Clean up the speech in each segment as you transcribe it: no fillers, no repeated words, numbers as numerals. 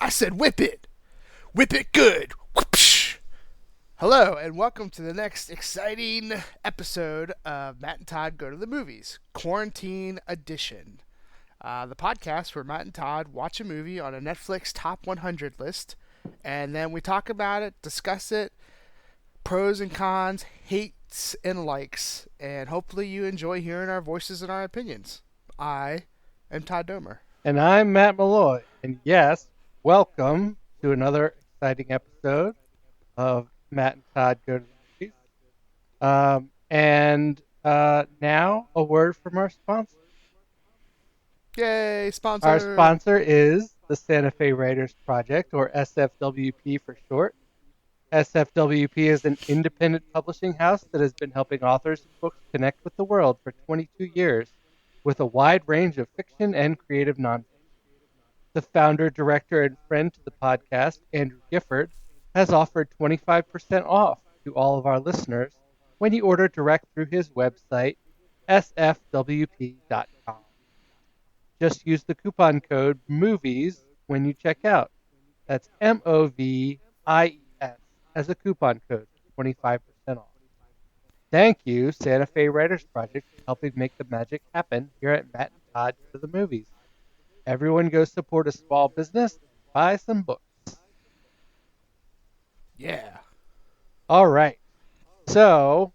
I said whip it. Whip it good. Whoopsh. Hello, and welcome to the next exciting episode of Matt and Todd Go to the Movies, Quarantine Edition. The podcast where Matt and Todd watch a movie on a Netflix Top 100 list, and then we talk about it, discuss it, pros and cons, hates and likes, and hopefully you enjoy hearing our voices and our opinions. I am Todd Domer. And I'm Matt Malloy. And yes, welcome to another exciting episode of Matt and Todd Go to the Movies. Now a word from our sponsor. Yay, sponsor! Our sponsor is the Santa Fe Writers Project, or SFWP for short. SFWP is an independent publishing house that has been helping authors and books connect with the world for 22 years with a wide range of fiction and creative nonfiction. The founder, director, and friend to the podcast, Andrew Gifford, has offered 25% off to all of our listeners when you order direct through his website, sfwp.com. Just use the coupon code MOVIES when you check out. That's MOVIES as a coupon code for 25% off. Thank you, Santa Fe Writers Project, for helping make the magic happen here at Matt and Todd Go to the Movies. Everyone go support a small business and buy some books. Yeah. All right. So,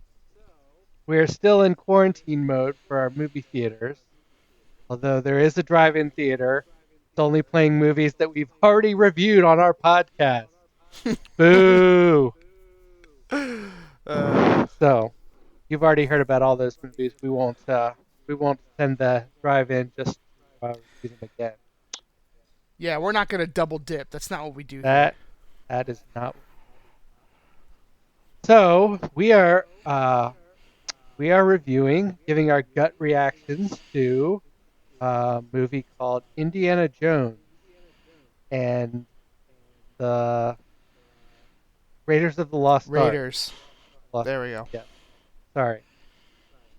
we're still in quarantine mode for our movie theaters. Although there is a drive-in theater. It's only playing movies that we've already reviewed on our podcast. Boo! So, you've already heard about all those movies. We won't send the drive-in just review them again. Yeah, we're not going to double dip. That's not what we do That here. is not. So we are reviewing, giving our gut reactions to a movie called Indiana Jones and the Raiders of the Lost Ark. Raiders. There we go. Yeah. Sorry.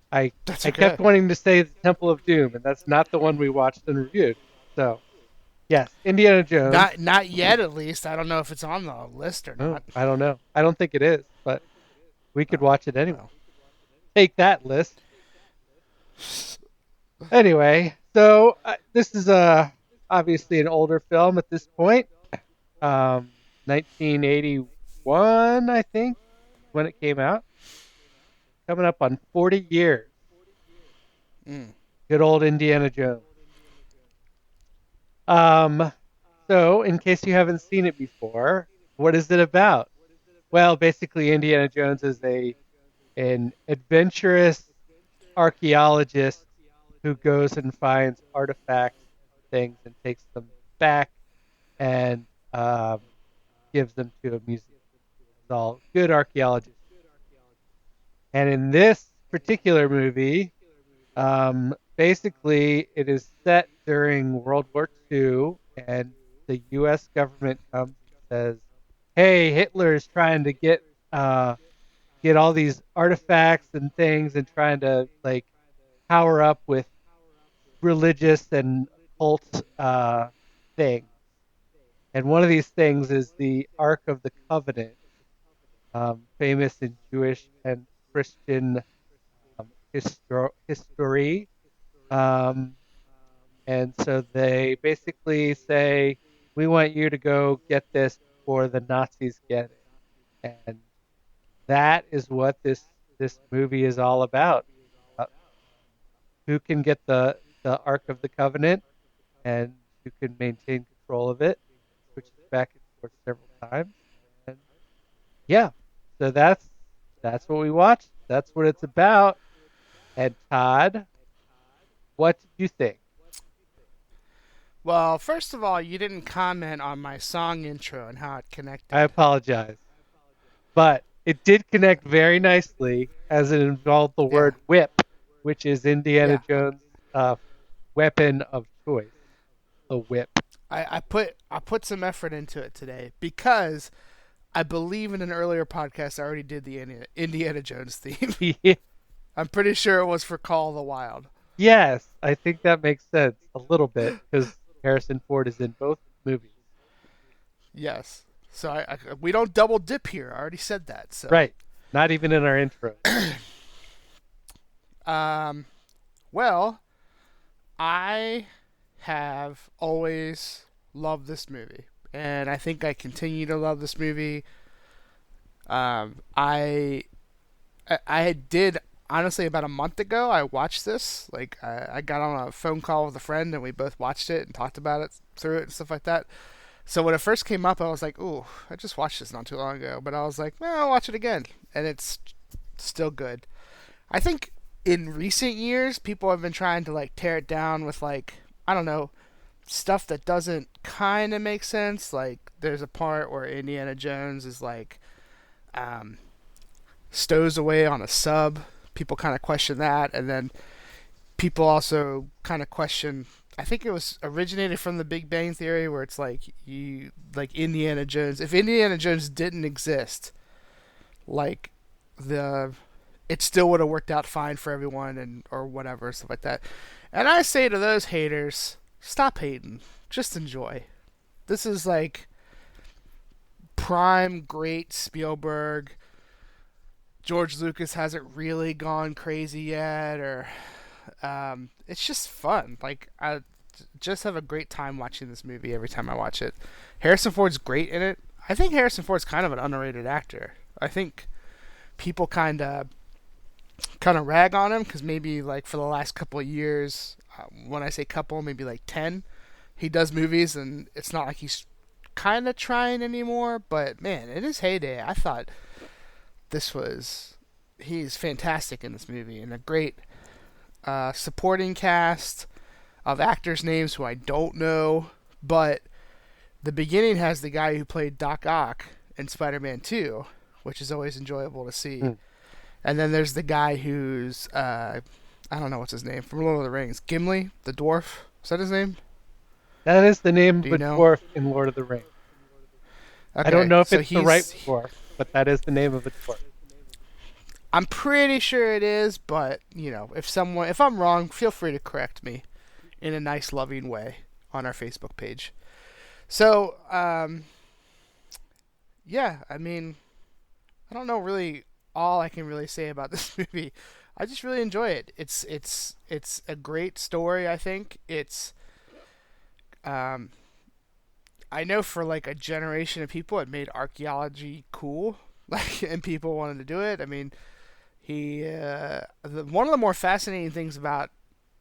I That's okay. kept wanting to say the Temple of Doom, and that's not the one we watched and reviewed. So, yes, Indiana Jones. Not yet, at least. I don't know if it's on the list or not. I don't know. I don't think it is, but we could watch it anyway. Take that, list. Anyway, so this is obviously an older film at this point. 1981, I think, when it came out. Coming up on 40 years. Good old Indiana Jones. So, in case you haven't seen it before, what is it about? Well, basically, Indiana Jones is an adventurous archaeologist who goes and finds artifacts, things, and takes them back and gives them to a museum. It's all good archaeologists. And in this particular movie, basically, it is set during World War II, and the U.S. government comes and says, "Hey, Hitler is trying to get all these artifacts and things, and trying to power up with religious and occult things. And one of these things is the Ark of the Covenant, famous in Jewish and Christian history." And so they basically say, "We want you to go get this before the Nazis get it." And that is what this movie is all about. Who can get the Ark of the Covenant and who can maintain control of it, which is back and forth several times. And yeah, so that's what we watched. That's what it's about. And Todd, what did you think? Well, first of all, you didn't comment on my song intro and how it connected. I apologize. But it did connect very nicely as it involved the word whip, which is Indiana Jones' weapon of choice. The whip. I put some effort into it today because I believe in an earlier podcast I already did the Indiana Jones theme. Yeah. I'm pretty sure it was for Call of the Wild. Yes, I think that makes sense a little bit because Harrison Ford is in both movies. Yes. So we don't double dip here. I already said that. So, Right. Not even in our intro. um, well, I have always loved this movie, and I think I continue to love this movie. Um, I I did honestly about a month ago. I watched this. Like I got on a phone call with a friend, and we both watched it and talked about it through it and stuff like that. So when it first came up, I was like, "Ooh, I just watched this not too long ago," but I was like, "Well, I'll watch it again," and it's still good. I think in recent years, people have been trying to like tear it down with like I don't know stuff that doesn't kind of make sense. Like there's a part where Indiana Jones is like um, stows away on a sub. People kind of question that, and then people also kind of question. I think it was originated from the Big Bang Theory, where it's like you like Indiana Jones. If Indiana Jones didn't exist, like the it still would have worked out fine for everyone and or whatever stuff like that. And I say to those haters, stop hating, just enjoy. This is like prime great Spielberg. George Lucas hasn't really gone crazy yet, or it's just fun. Like I just have a great time watching this movie every time I watch it. Harrison Ford's great in it. I think Harrison Ford's kind of an underrated actor. I think people kind of rag on him because maybe like for the last couple of years, when I say couple, maybe like 10, he does movies and it's not like he's kind of trying anymore. But man, in his heyday, I thought this was he's fantastic in this movie and a great supporting cast of actors' names who I don't know, but the beginning has the guy who played Doc Ock in Spider-Man 2, which is always enjoyable to see. Hmm. And then there's the guy who's I don't know what's his name from Lord of the Rings, Gimli, the dwarf. Is that his name? That is the name Do of you a know? dwarf in Lord of the Rings. I don't Okay, know if so it's the right he's. dwarf, but that is the name of a dwarf. I'm pretty sure it is, but if I'm wrong, feel free to correct me in a nice, loving way on our Facebook page. So, yeah, I mean, I don't know really all I can really say about this movie. I just really enjoy it. It's a great story. I think um, I know for like a generation of people, it made archaeology cool, like, and people wanted to do it. I mean, one of the more fascinating things about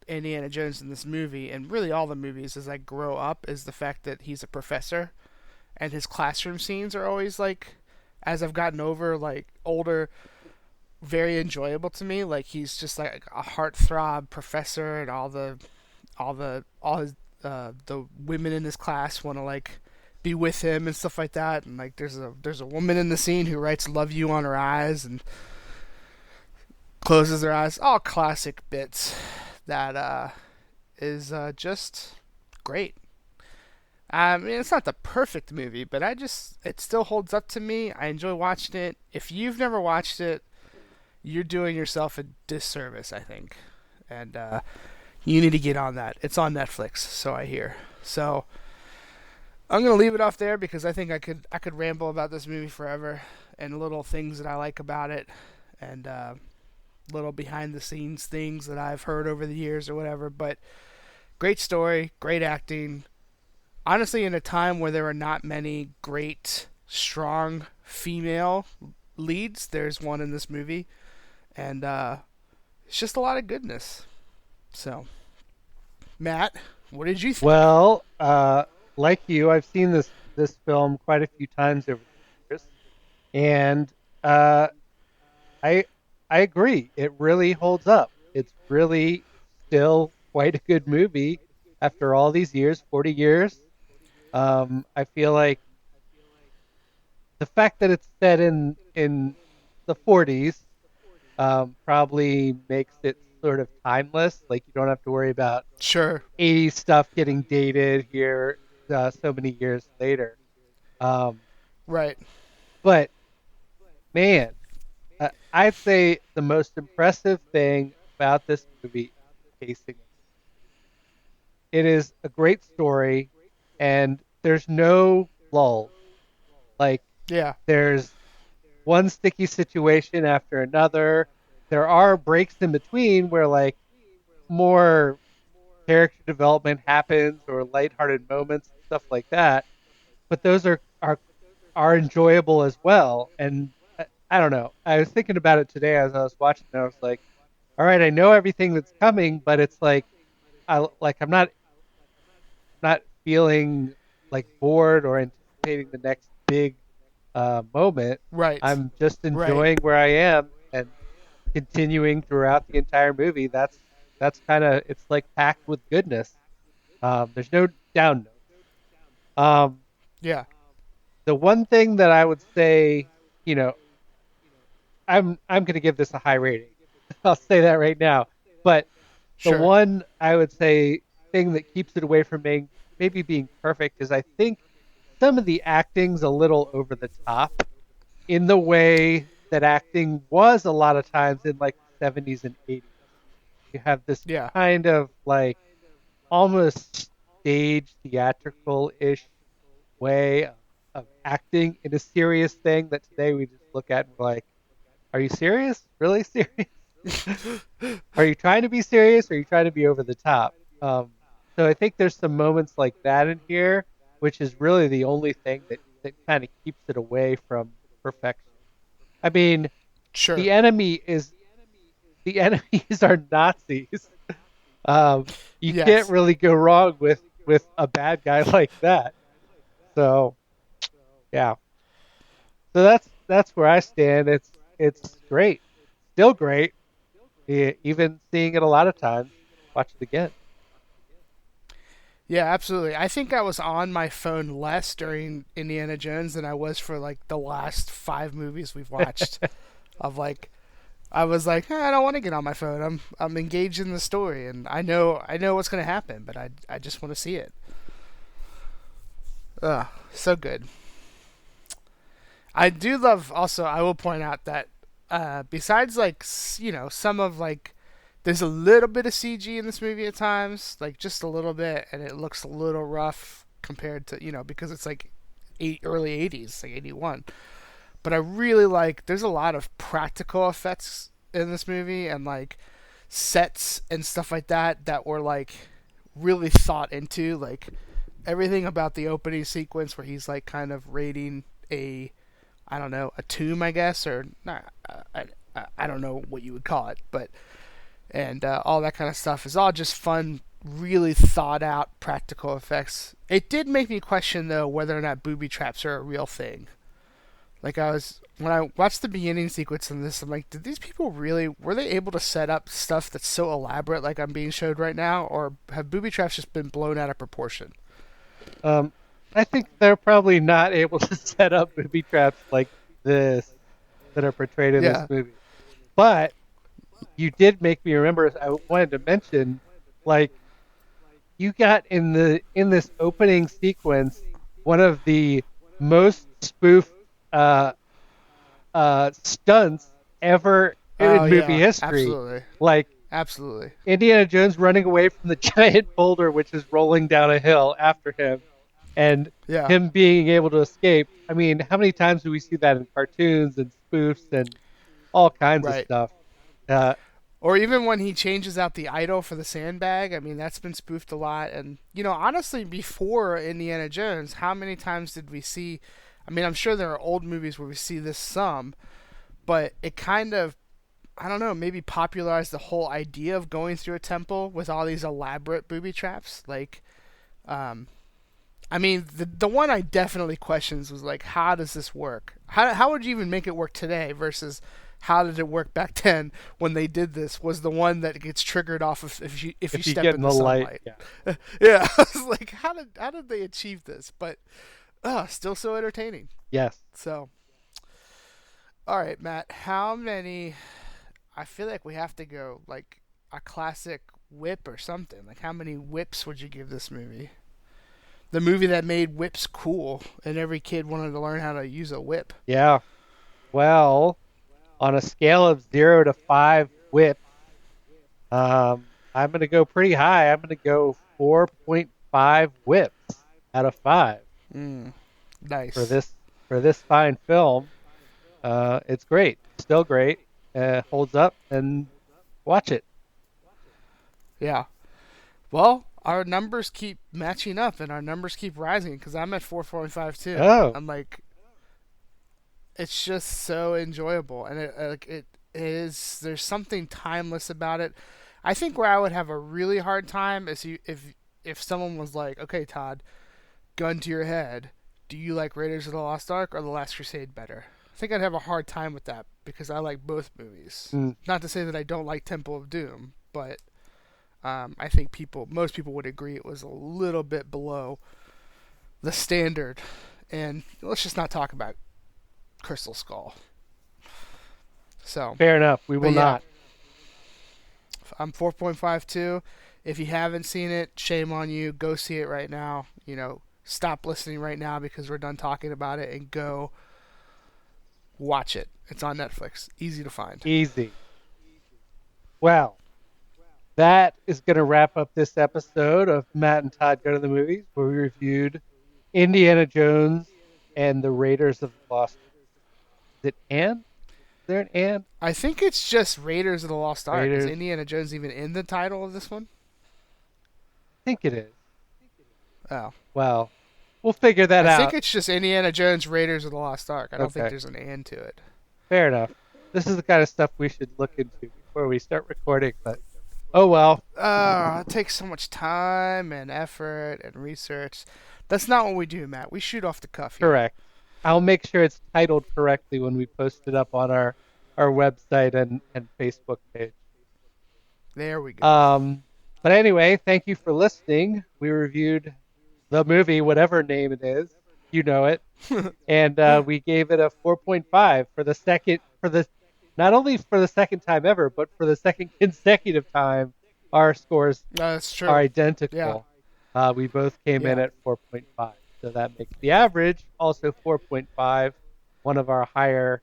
Indiana Jones in this movie, and really all the movies as I grow up, is the fact that he's a professor, and his classroom scenes are always like, as I've gotten older, very enjoyable to me. Like he's just like a heartthrob professor, and all his the women in his class want to like be with him and stuff like that. And like there's a woman in the scene who writes "Love You" on her eyes and closes her eyes. All classic bits that is just great. I mean, it's not the perfect movie, but it still holds up to me. I enjoy watching it. If you've never watched it, you're doing yourself a disservice, I think. And you need to get on that. It's on Netflix, so I hear. So I'm gonna leave it off there because I think I could ramble about this movie forever and little things that I like about it and little behind the scenes things that I've heard over the years or whatever. But great story, great acting. Honestly, in a time where there are not many great, strong female leads, there's one in this movie, and it's just a lot of goodness. So, Matt, what did you think? Well, like you, I've seen this film quite a few times over the years, and uh, I I agree. It really holds up. It's really still quite a good movie after all these years, 40 years. I feel like the fact that it's set in the 40s probably makes it sort of timeless. Like you don't have to worry about Sure. 80s stuff getting dated here so many years later. Um, Right. but man, I'd say the most impressive thing about this movie is the pacing. It is a great story, and there's no lull. Like Yeah. there's one sticky situation after another. There are breaks in between where like more character development happens or lighthearted moments and stuff like that. But those are enjoyable as well. And I don't know. I was thinking about it today as I was watching it. I was like, all right, I know everything that's coming, but it's like I'm not feeling like bored or anticipating the next big moment. Right. I'm just Right. enjoying where I am and continuing throughout the entire movie. That's kind of it's like packed with goodness. There's no down notes. Um, Yeah. the one thing that I would say, you know, I'm going to give this a high rating. I'll say that right now. But the Sure. one I would say thing that keeps it away from being maybe being perfect is I think some of the acting's a little over the top in the way that acting was a lot of times in like the 70s and 80s. You have this Yeah. kind of like almost stage theatrical ish way of acting in a serious thing that today we just look at and we're like, are you serious? Really serious? Are you trying to be serious or are you trying to be over the top? So I think there's some moments like that in here, which is really the only thing that kind of keeps it away from perfection. I mean, Sure. the enemy is the enemies are Nazis. You can't Yes. really go wrong with a bad guy like that. So yeah, so that's where I stand. It's great, still great. Even seeing it a lot of times, watch it again. Yeah, absolutely. I think I was on my phone less during Indiana Jones than I was for like the last 5 movies we've watched. Of like, I was like, I don't want to get on my phone. I'm engaged in the story, and I know what's gonna happen, but I just want to see it. Ugh, so good. I do love. Also, I will point out that besides like some of like there's a little bit of CG in this movie at times, like just a little bit, and it looks a little rough compared to because it's like early '80s, like '81. But I really like. There's a lot of practical effects in this movie, and like sets and stuff like that were like really thought into. Like everything about the opening sequence where he's like kind of raiding a I don't know, a tomb, I guess, or not. I don't know what you would call it, but and all that kind of stuff is all just fun, really thought out practical effects. It did make me question though whether or not booby traps are a real thing. Like I was when I watched the beginning sequence in this, I'm like, did these people really were they able to set up stuff that's so elaborate like I'm being showed right now, or have booby traps just been blown out of proportion? Um, I think they're probably not able to set up booby traps like this that are portrayed in this Yeah. movie. But you did make me remember. I wanted to mention, like you got in this opening sequence one of the most spoofed uh, stunts ever Oh in movie yeah, history. absolutely, Like absolutely. Indiana Jones running away from the giant boulder, which is rolling down a hill after him, and Yeah, him being able to escape. I mean, how many times do we see that in cartoons and spoofs and all kinds of right. stuff? Uh, Or even when he changes out the idol for the sandbag, I mean that's been spoofed a lot. And honestly, before Indiana Jones, how many times did we see? I mean, I'm sure there are old movies where we see this some, but it kind of I don't know, maybe popularized the whole idea of going through a temple with all these elaborate booby traps. Like, um, I mean, the one I definitely questions was like, how does this work? How would you even make it work today versus how did it work back then when they did this? Was the one that gets triggered off of if you if you step get in in the the light, sunlight? yeah, Yeah, I was like, how did they achieve this? But still so entertaining. yes, So, all right, Matt, how many? I feel like we have to go like a classic whip or something. Like, how many whips would you give this movie? The movie that made whips cool, and every kid wanted to learn how to use a whip. yeah. Well, on a scale of 0 to 5 whips, I'm gonna go pretty high. I'm gonna go 4.5 whips out of 5 Mm, for nice. this for this fine film, it's great. Still great. Holds up, and watch it. Yeah. Well, our numbers keep matching up and our numbers keep rising because I'm at 4.5 too. Oh, I'm like, it's just so enjoyable, and it is. There's something timeless about it. I think where I would have a really hard time is if someone was like, okay, Todd, gun to your head, do you like Raiders of the Lost Ark or The Last Crusade better? I think I'd have a hard time with that because I like both movies. mm, Not to say that I don't like Temple of Doom, but I think most people would agree it was a little bit below the standard. And let's just not talk about Crystal Skull. So, fair enough. We will but yeah, not. I'm 4.52. If you haven't seen it, shame on you. Go see it right now. Stop listening right now because we're done talking about it and go watch it. It's on Netflix. Easy to find. Easy. Well, that is going to wrap up this episode of Matt and Todd Go to the Movies, where we reviewed Indiana Jones and the Raiders of the Lost Ark. Is it Anne? Is there an Anne? I think it's just Raiders of the Lost Ark. Is Raiders. Indiana Jones even in the title of this one? I think it is. Oh. Well, we'll figure that I think out. it's just Indiana Jones Raiders of the Lost Ark. I don't think Okay. there's an and to it. Fair enough. This is the kind of stuff we should look into before we start recording, but oh well. It takes so much time and effort and research. That's not what we do, Matt. We shoot off the cuff here. Correct. I'll make sure it's titled correctly when we post it up on our website and Facebook page. There we go. But anyway, thank you for listening. We reviewed the movie, whatever name it is, you know it, and we gave it a 4.5 for the second not only for the second time ever, but for the second consecutive time. Our scores That's true. are Yeah. identical. We both came in Yeah. at 4.5, so that makes the average also 4.5, one of our higher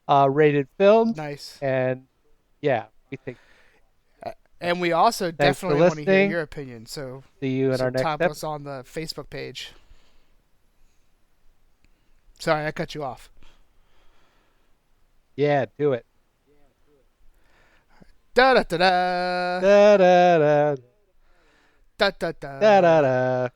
rated films. Nice. And yeah, we think. And we also Thanks for definitely want to hear listening. your opinion. So, See you in our next top episode. us on the Facebook page. Sorry, I cut you off. Yeah, do it. Da da da da Da da da da da da da da. da.